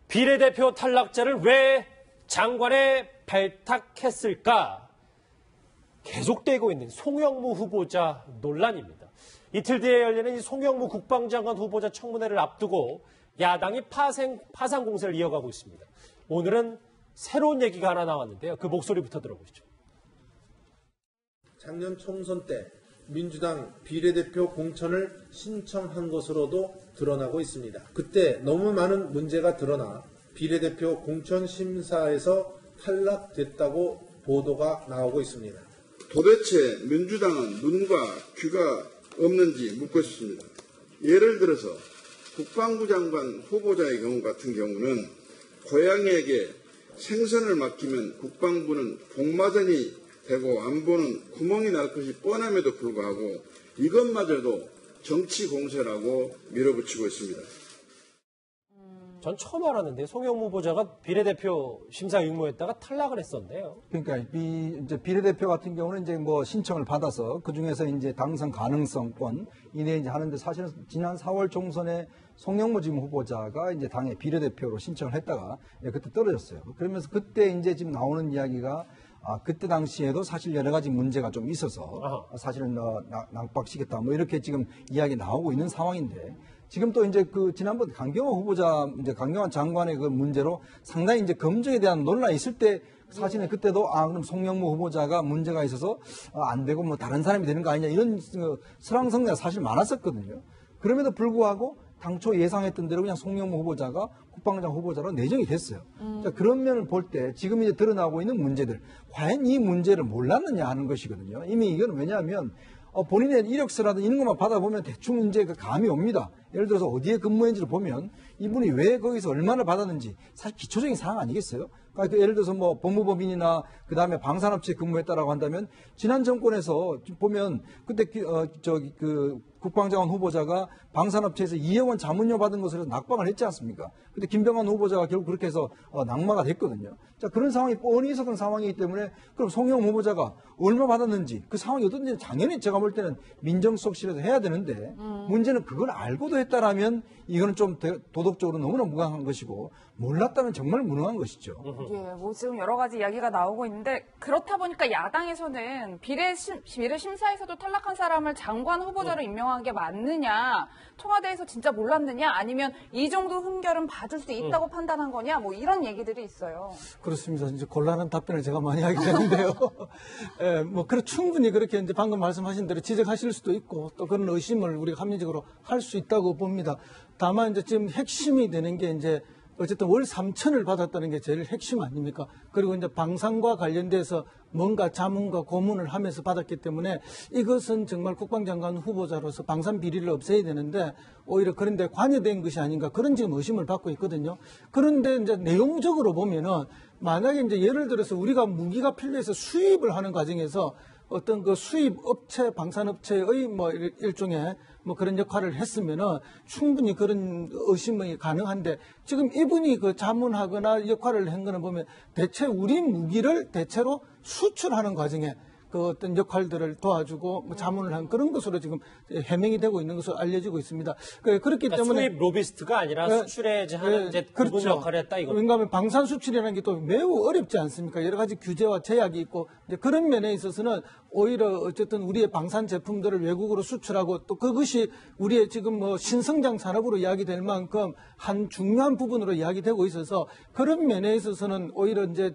비례대표 탈락자를 왜 장관에 발탁했을까? 계속되고 있는 송영무 후보자 논란입니다. 이틀 뒤에 열리는 이 송영무 국방장관 후보자 청문회를 앞두고 야당이 파상 공세를 이어가고 있습니다. 오늘은 새로운 얘기가 하나 나왔는데요. 그 목소리부터 들어보시죠. 작년 총선 때 민주당 비례대표 공천을 신청한 것으로도 드러나고 있습니다. 그때 너무 많은 문제가 드러나 비례대표 공천 심사에서 탈락됐다고 보도가 나오고 있습니다. 도대체 민주당은 눈과 귀가 없는지 묻고 싶습니다. 예를 들어서 국방부 장관 후보자의 경우 같은 경우는 고양이에게 생선을 맡기면 국방부는 복마전이 되고 안보는 구멍이 날 것이 뻔함에도 불구하고 이것마저도 정치 공세라고 밀어붙이고 있습니다. 전 처음 알았는데 송영무 후보자가 비례대표 심사 의무했다가 탈락을 했었네요. 그러니까 이제 비례대표 같은 경우는 이제 뭐 신청을 받아서 그 중에서 이제 당선 가능성권 이내 이제 하는데 사실은 지난 4월 총선에 송영무 지금 후보자가 이제 당의 비례대표로 신청을 했다가 그때 떨어졌어요. 그러면서 그때 이제 지금 나오는 이야기가 그때 당시에도 사실 여러 가지 문제가 좀 있어서 사실은 낙박시켰다 뭐 이렇게 지금 이야기 나오고 있는 상황인데 지금 또 이제 그 지난번 강경화 후보자 이제 강경화 장관의 그 문제로 상당히 이제 검증에 대한 논란이 있을 때 사실은 그때도 그럼 송영무 후보자가 문제가 있어서 안 되고 뭐 다른 사람이 되는 거 아니냐 이런 설왕설래가 사실 많았었거든요. 그럼에도 불구하고 당초 예상했던 대로 그냥 송영무 후보자가 국방장 후보자로 내정이 됐어요. 자, 그런 면을 볼 때 지금 이제 드러나고 있는 문제들, 과연 이 문제를 몰랐느냐 하는 것이거든요. 이미 이건 왜냐하면 본인의 이력서라든 이런 것만 받아보면 대충 이제 그 감이 옵니다. 예를 들어서 어디에 근무했는지를 보면 이분이 왜 거기서 얼마나 받았는지 사실 기초적인 사항 아니겠어요? 그러니까 예를 들어서 뭐 법무법인이나 그 다음에 방산업체에 근무했다라고 한다면 지난 정권에서 보면 그때 그 국방장관 후보자가 방산업체에서 2억 원 자문료 받은 것으로 낙방을 했지 않습니까? 근데 김병환 후보자가 결국 그렇게 해서 낙마가 됐거든요. 자, 그런 상황이 뻔히 있었던 상황이기 때문에 그럼 송영무 후보자가 얼마 받았는지 그 상황이 어떤지 당연히 제가 볼 때는 민정수석실에서 해야 되는데 문제는 그걸 알고도 했다라면 이거는 좀 도덕적으로 너무나 무관한 것이고 몰랐다면 정말 무능한 것이죠. 예, 뭐 지금 여러 가지 이야기가 나오고 있는데 그렇다 보니까 야당에서는 비례 심사에서도 탈락한 사람을 장관 후보자로 임명한 게 맞느냐, 청와대에서 진짜 몰랐느냐, 아니면 이 정도 흠결은 봐줄 수 있다고 판단한 거냐, 뭐 이런 얘기들이 있어요. 그렇습니다. 이제 곤란한 답변을 제가 많이 하게 되는데요. 예, 뭐 충분히 그렇게 이제 방금 말씀하신 대로 지적하실 수도 있고 또 그런 의심을 우리가 합리적으로 할 수 있다고 봅니다. 다만 이제 지금 핵심이 되는 게 이제 어쨌든 월 3천을 받았다는 게 제일 핵심 아닙니까? 그리고 이제 방산과 관련돼서 뭔가 자문과 고문을 하면서 받았기 때문에 이것은 정말 국방장관 후보자로서 방산 비리를 없애야 되는데 오히려 그런데 관여된 것이 아닌가 그런 지금 의심을 받고 있거든요. 그런데 이제 내용적으로 보면은 만약에 이제 예를 들어서 우리가 무기가 필요해서 수입을 하는 과정에서 어떤 그 수입 업체, 방산업체의 뭐 일종의 뭐 그런 역할을 했으면은 충분히 그런 의심이 가능한데 지금 이분이 그 자문하거나 역할을 한 거는 보면 대체 우리 무기를 대체로 수출하는 과정에 그 어떤 역할들을 도와주고 뭐 자문을 한 그런 것으로 지금 해명이 되고 있는 것으로 알려지고 있습니다. 그렇기 때문에 수입 로비스트가 아니라 수출에 하는 이제 그분 그렇죠. 역할을 했다 이거. 왜냐하면 방산 수출이라는 게 또 매우 어렵지 않습니까? 여러 가지 규제와 제약이 있고 이제 그런 면에 있어서는 오히려 어쨌든 우리의 방산 제품들을 외국으로 수출하고 또 그것이 우리의 지금 뭐 신성장 산업으로 이야기될 만큼 한 중요한 부분으로 이야기되고 있어서 그런 면에 있어서는 오히려 이제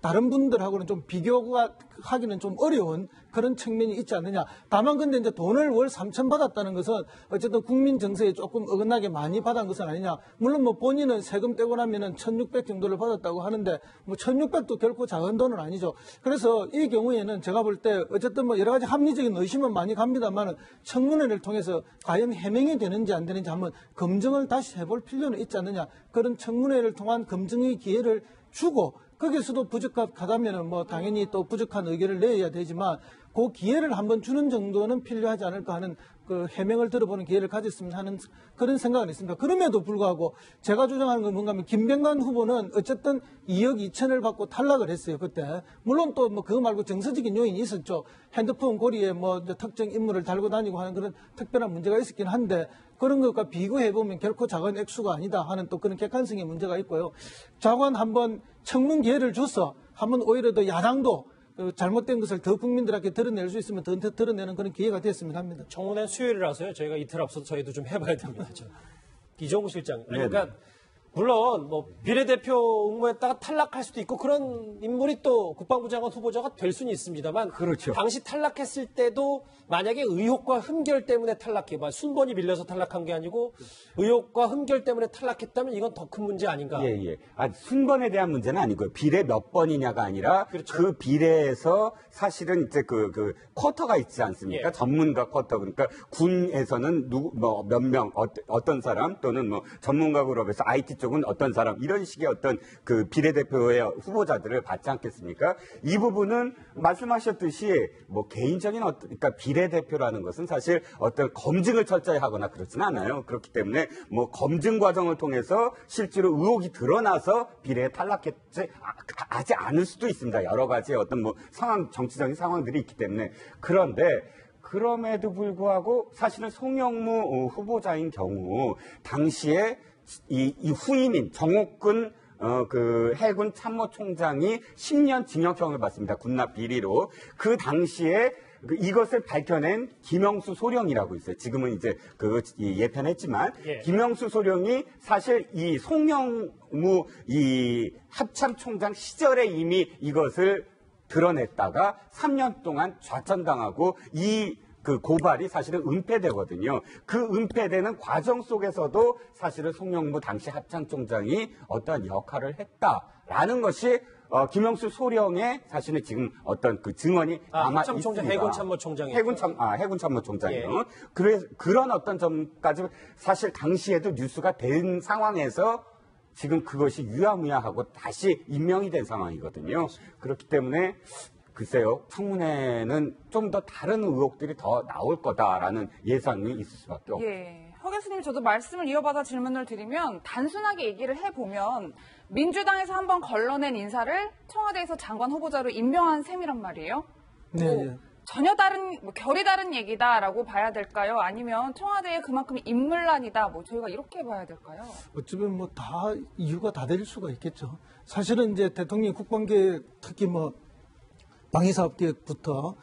다른 분들하고는 좀 비교가 하기는 좀 어려운 그런 측면이 있지 않느냐. 다만 근데 이제 돈을 월 3천 받았다는 것은 어쨌든 국민 정서에 조금 어긋나게 많이 받은 것은 아니냐. 물론 뭐 본인은 세금 떼고 나면은 1,600 정도를 받았다고 하는데 뭐 1,600도 결코 작은 돈은 아니죠. 그래서 이 경우에는 제가 볼 때 어쨌든 뭐 여러 가지 합리적인 의심은 많이 갑니다만 청문회를 통해서 과연 해명이 되는지 안 되는지 한번 검증을 다시 해볼 필요는 있지 않느냐. 그런 청문회를 통한 검증의 기회를 주고 거기서도 부족하다면은 뭐 당연히 또 부족한 의견을 내야 되지만 그 기회를 한번 주는 정도는 필요하지 않을까 하는 그 해명을 들어보는 기회를 가졌으면 하는 그런 생각은 있습니다. 그럼에도 불구하고 제가 주장하는 건 뭔가 하면 김병관 후보는 어쨌든 2억 2천을 받고 탈락을 했어요. 그때. 물론 또 뭐 그거 말고 정서적인 요인이 있었죠. 핸드폰 고리에 뭐 특정 인물을 달고 다니고 하는 그런 특별한 문제가 있었긴 한데 그런 것과 비교해보면 결코 작은 액수가 아니다 하는 또 그런 객관성의 문제가 있고요. 장관 한번 청문 기회를 줘서 한번 오히려 더 야당도 잘못된 것을 더 국민들에게 드러낼 수 있으면 더 드러내는 그런 기회가 됐으면 합니다. 청문회 수요일이라서요. 저희가 이틀 앞서서 저희도 좀 해봐야 됩니다. 이종우 실장. 그러니까 물론 뭐 비례대표 응모했다가 탈락할 수도 있고 그런 인물이 또 국방부 장관 후보자가 될 수는 있습니다만 그렇죠. 당시 탈락했을 때도 만약에 의혹과 흠결 때문에 탈락해 봐 순번이 밀려서 탈락한 게 아니고 의혹과 흠결 때문에 탈락했다면 이건 더 큰 문제 아닌가? 예. 순번에 대한 문제는 아니고요. 비례 몇 번이냐가 아니라 그렇죠. 그 비례에서 사실은 이제 그 쿼터가 있지 않습니까? 예. 전문가 쿼터. 그러니까 군에서는 몇 명, 어떤 사람 또는 뭐 전문가 그룹에서 IT 쪽은 어떤 사람 이런 식의 어떤 그 비례대표의 후보자들을 받지 않겠습니까? 이 부분은 말씀하셨듯이 뭐 개인적인 그러니까 비례대표라는 것은 사실 어떤 검증을 철저히 하거나 그렇지는 않아요. 그렇기 때문에 뭐 검증 과정을 통해서 실제로 의혹이 드러나서 비례에 하지 않을 수도 있습니다. 여러 가지 어떤 뭐 정치적인 상황들이 있기 때문에. 그런데 그럼에도 불구하고 사실은 송영무 후보자인 경우 당시에 이 후임인 정옥근 그 해군 참모총장이 10년 징역형을 받습니다. 군납 비리로. 그 당시에 이것을 밝혀낸 김영수 소령이라고 있어요. 지금은 이제 예편했지만 김영수 소령이 사실 이 송영무 이 합참총장 시절에 이미 이것을 드러냈다가 3년 동안 좌천당하고 그 고발이 사실은 은폐되거든요. 그 은폐되는 과정 속에서도 사실은 송영무 당시 합참총장이 어떠한 역할을 했다라는 것이 김영수 소령의 사실은 지금 어떤 그 증언이 아마 합참총장 있습니다. 해군 참모총장이 해군 참모총장이요. 그래서 그런 어떤 점까지 사실 당시에도 뉴스가 된 상황에서 지금 그것이 유야무야하고 다시 임명이 된 상황이거든요. 그렇기 때문에 글쎄요, 청문회는 좀 더 다른 의혹들이 더 나올 거다라는 예상이 있을 수밖에 없죠. 예. 허 교수님, 저도 말씀을 이어받아 질문을 드리면 단순하게 얘기를 해보면 민주당에서 한번 걸러낸 인사를 청와대에서 장관 후보자로 임명한 셈이란 말이에요. 네. 전혀 다른, 결이 다른 얘기다라고 봐야 될까요? 아니면 청와대에 그만큼 인물난이다, 저희가 이렇게 봐야 될까요? 어쩌면 다 이유가 다 될 수가 있겠죠. 사실은 이제 대통령 국방계획 특히 방위사업계획부터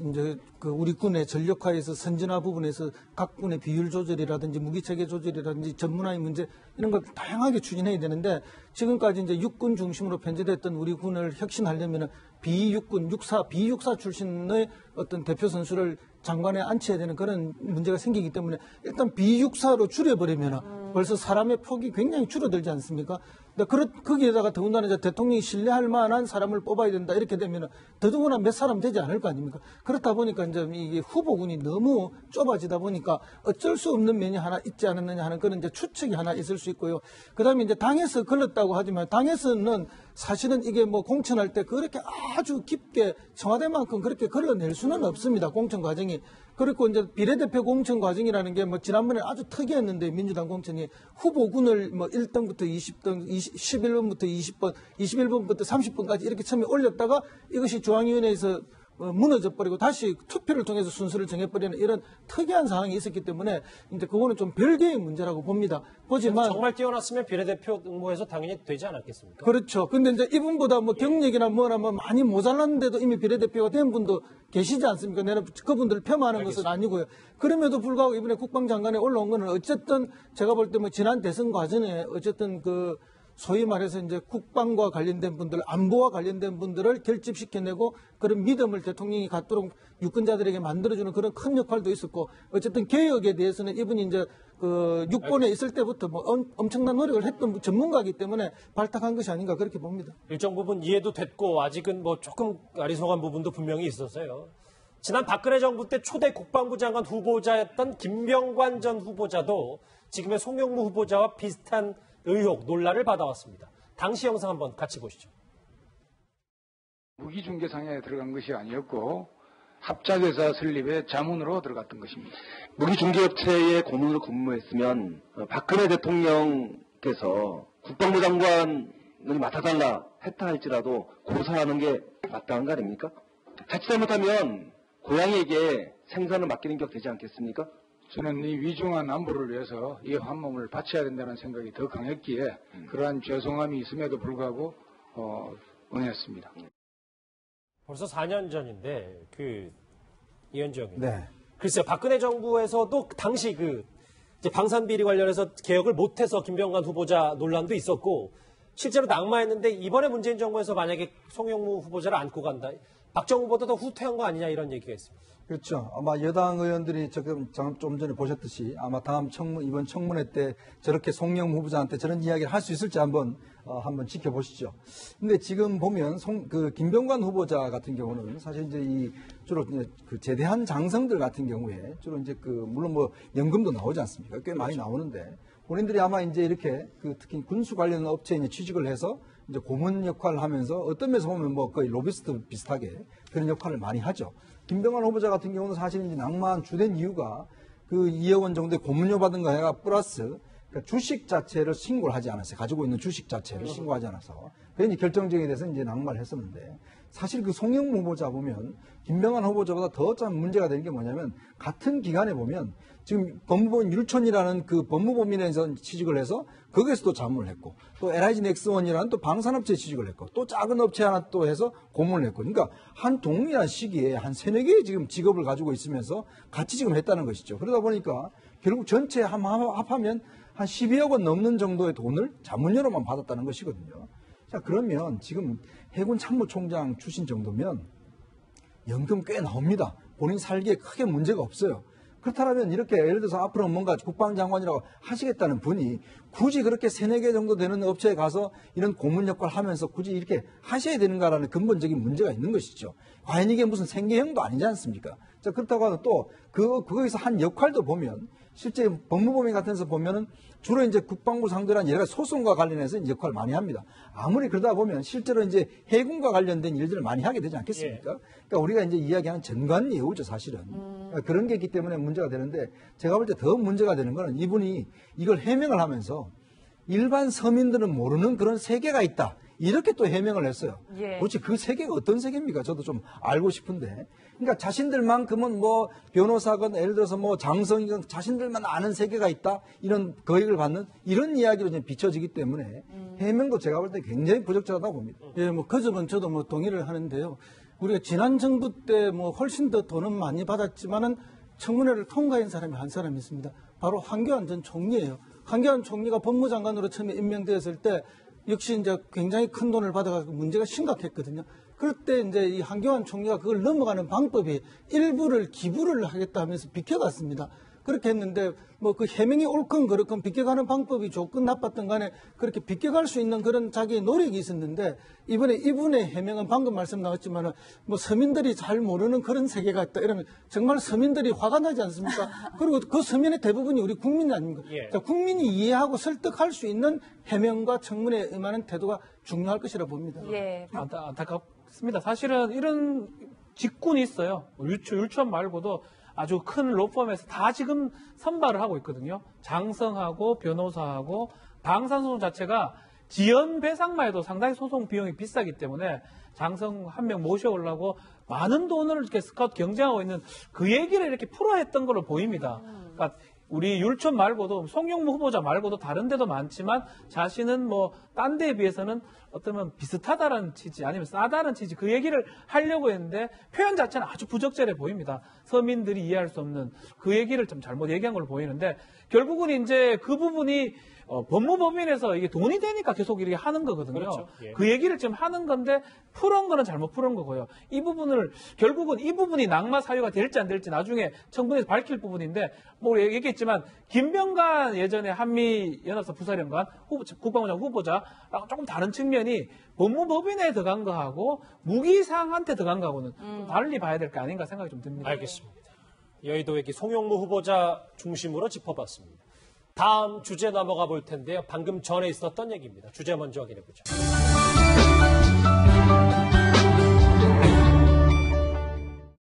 이제 우리 군의 전력화에서 선진화 부분에서 각 군의 비율 조절이라든지 무기체계 조절이라든지 전문화의 문제 이런 걸 다양하게 추진해야 되는데 지금까지 이제 육군 중심으로 편제됐던 우리 군을 혁신하려면 비육군, 비육사 출신의 어떤 대표 선수를 장관에 앉혀야 되는 그런 문제가 생기기 때문에 일단 비육사로 줄여버리면 벌써 사람의 폭이 굉장히 줄어들지 않습니까? 거기에다가 더군다나 이제 대통령이 신뢰할 만한 사람을 뽑아야 된다 이렇게 되면 더더구나 몇 사람 되지 않을 거 아닙니까? 그렇다 보니까 이제 이게 후보군이 너무 좁아지다 보니까 어쩔 수 없는 면이 하나 있지 않았느냐 하는 그런 이제 추측이 하나 있을 수 있고요. 그다음에 이제 당에서 걸렸다고 하지만 당에서는 사실은 이게 공천할 때 그렇게 아주 깊게 청와대만큼 그렇게 걸러낼 수는 없습니다. 공천 과정이. 그리고 이제 비례대표 공천 과정이라는 게 지난번에 아주 특이했는데 민주당 공천이 후보군을 1등부터 20등, 11번부터 20번, 21번부터 30번까지 이렇게 처음에 올렸다가 이것이 중앙위원회에서 무너져 버리고 다시 투표를 통해서 순서를 정해버리는 이런 특이한 상황이 있었기 때문에 이제 그거는 좀 별개의 문제라고 봅니다. 보지만 정말 뛰어났으면 비례대표 응모해서 당연히 되지 않았겠습니까? 그렇죠. 근데 이제 이분보다 경력이나 많이 모자랐는데도 이미 비례대표가 된 분도 계시지 않습니까? 내가 그분들을 폄하하는 것은 아니고요. 그럼에도 불구하고 이번에 국방장관에 올라온 거는 어쨌든 제가 볼 때 지난 대선 과정에 어쨌든 소위 말해서 이제 국방과 관련된 분들, 안보와 관련된 분들을 결집시켜내고 그런 믿음을 대통령이 갖도록 유권자들에게 만들어주는 그런 큰 역할도 있었고 어쨌든 개혁에 대해서는 이분이 이제 육본에 있을 때부터 엄청난 노력을 했던 전문가이기 때문에 발탁한 것이 아닌가 그렇게 봅니다. 일정 부분 이해도 됐고 아직은 조금 아리송한 부분도 분명히 있었어요. 지난 박근혜 정부 때 초대 국방부 장관 후보자였던 김병관 전 후보자도 지금의 송영무 후보자와 비슷한 의혹, 논란을 받아왔습니다. 당시 영상 한번 같이 보시죠. 무기중개상에 들어간 것이 아니었고 합작회사 설립에 자문으로 들어갔던 것입니다. 무기중개업체의 고문으로 근무했으면 박근혜 대통령께서 국방부 장관을 맡아달라 했다 할지라도 고사하는 게 마땅한 거 아닙니까? 자칫 잘못하면 고양이에게 생선을 맡기는 격 되지 않겠습니까? 저는 이 위중한 안보를 위해서 이 한몸을 바쳐야 된다는 생각이 더 강했기에 그러한 죄송함이 있음에도 불구하고 응했습니다. 벌써 4년 전인데 이현주 형님. 네. 글쎄요, 박근혜 정부에서도 당시 이제 방산비리 관련해서 개혁을 못해서 김병관 후보자 논란도 있었고 실제로 낙마했는데 이번에 문재인 정부에서 만약에 송영무 후보자를 안고 간다. 박정부보다 더 후퇴한 거 아니냐 이런 얘기가 있습니다. 그렇죠. 아마 여당 의원들이 좀 전에 보셨듯이 아마 이번 청문회 때 저렇게 송영무 후보자한테 저런 이야기를 할 수 있을지 한번 지켜보시죠. 근데 지금 보면 김병관 후보자 같은 경우는 사실 이제 주로 제대한 장성들 같은 경우에 주로 이제 물론 뭐 연금도 나오지 않습니까? 꽤 많이 나오는데 본인들이 아마 이제 이렇게 특히 군수 관련 업체에 이제 취직을 해서 이제 고문 역할을 하면서 어떤 면에서 보면 뭐 거의 로비스트 비슷하게 그런 역할을 많이 하죠. 김병관 후보자 같은 경우는 사실 이제 낙마한 주된 이유가 2억 원 정도의 고문료 받은 거가 플러스 주식 자체를 신고를 하지 않았어요. 가지고 있는 주식 자체를 신고하지 않아서. 그래서 결정적에 대해서 이제 낙마를 했었는데 사실 송영무 후보자 보면 김병관 후보자보다 더 좀 문제가 되는 게 뭐냐면 같은 기간에 보면 지금 법무법인 율촌이라는 법무법인에서 취직을 해서 거기에서도 자문을 했고 또 LIG 넥스원이라는 또 방산업체에 취직을 했고 또 작은 업체 하나 또 해서 고문을 했고 그러니까 한 동일한 시기에 한 3-4개의 지금 직업을 가지고 있으면서 같이 지금 했다는 것이죠. 그러다 보니까 결국 전체 합하면 한 12억 원 넘는 정도의 돈을 자문료로만 받았다는 것이거든요. 자, 그러면 지금 해군 참모총장 출신 정도면 연금 꽤 나옵니다. 본인 살기에 크게 문제가 없어요. 그렇다면 이렇게 예를 들어서 앞으로 뭔가 국방장관이라고 하시겠다는 분이 굳이 그렇게 3-4개 정도 되는 업체에 가서 이런 고문 역할을 하면서 굳이 이렇게 하셔야 되는가라는 근본적인 문제가 있는 것이죠. 과연 이게 무슨 생계형도 아니지 않습니까? 자, 그렇다고 하면 또 거기서 한 역할도 보면 실제 법무법인 같은 데서 보면은 주로 이제 국방부 상대한 여러 가지 소송과 관련해서 이제 역할을 많이 합니다. 아무리 그러다 보면 실제로 이제 해군과 관련된 일들을 많이 하게 되지 않겠습니까? 그러니까 우리가 이제 이야기하는 전관예우죠, 사실은. 그러니까 그런 게 있기 때문에 문제가 되는데 제가 볼 때 더 문제가 되는 거는 이분이 이걸 해명을 하면서 일반 서민들은 모르는 그런 세계가 있다. 이렇게 또 해명을 했어요. 도대체 그 세계가 어떤 세계입니까? 저도 좀 알고 싶은데. 그러니까 자신들만큼은 뭐 변호사건 예를 들어서 뭐 장성이건 자신들만 아는 세계가 있다. 이런 거액을 받는 이런 이야기로 좀 비춰지기 때문에 해명도 제가 볼 때 굉장히 부적절하다고 봅니다. 예, 뭐 그 점은 저도 뭐 동의를 하는데요. 우리가 지난 정부 때 뭐 훨씬 더 돈은 많이 받았지만은 청문회를 통과한 사람이 한 사람이 있습니다. 바로 황교안 전 총리예요. 황교안 총리가 법무장관으로 처음에 임명되었을 때 역시 이제 굉장히 큰 돈을 받아가지고 문제가 심각했거든요. 그럴 때 이제 이 황교안 총리가 그걸 넘어가는 방법이 일부를 기부를 하겠다 하면서 비켜갔습니다. 그렇게 했는데 뭐 그 해명이 옳건 그렇건 비껴가는 방법이 좋건 나빴던 간에 그렇게 비껴갈 수 있는 그런 자기의 노력이 있었는데 이번에 이분의 해명은 방금 말씀 나왔지만은 뭐 서민들이 잘 모르는 그런 세계가 있다 이러면 정말 서민들이 화가 나지 않습니까? 그리고 그 서민의 대부분이 우리 국민 아닙니까? 자, 국민이 이해하고 설득할 수 있는 해명과 청문회에 임하는 태도가 중요할 것이라 봅니다. 안타깝습니다. 사실은 이런 직군이 있어요. 율촌 말고도 아주 큰 로펌에서 다 지금 선발을 하고 있거든요. 장성하고 변호사하고 방산소송 자체가 지연 배상만 해도 상당히 소송 비용이 비싸기 때문에 장성 한 명 모셔오려고 많은 돈을 이렇게 스카우트 경쟁하고 있는 그 얘기를 이렇게 풀어 했던 걸로 보입니다. 그러니까 우리 율촌 말고도 송영무 후보자 말고도 다른 데도 많지만 자신은 뭐 딴 데에 비해서는 어쩌면 비슷하다는 취지 아니면 싸다는 취지 그 얘기를 하려고 했는데 표현 자체는 아주 부적절해 보입니다. 서민들이 이해할 수 없는 그 얘기를 좀 잘못 얘기한 걸로 보이는데 결국은 이제 그 부분이 법무법인에서 이게 돈이 되니까 계속 이렇게 하는 거거든요. 그렇죠. 예. 그 얘기를 지금 하는 건데 풀은 거는 잘못 풀은 거고요. 이 부분을 결국은 이 부분이 낙마 사유가 될지 안 될지 나중에 청문회에서 밝힐 부분인데 뭐 얘기했지만 김병관 예전에 한미연합사 부사령관 국방부장 후보자랑 조금 다른 측면이 법무법인에 들어간 거하고 무기상한테 들어간 거하고는 좀 달리 봐야 될 거 아닌가 생각이 좀 듭니다. 알겠습니다. 여의도의 송영무 후보자 중심으로 짚어봤습니다. 다음 주제 넘어가 볼 텐데요. 방금 전에 있었던 얘기입니다. 주제 먼저 확인해 보죠.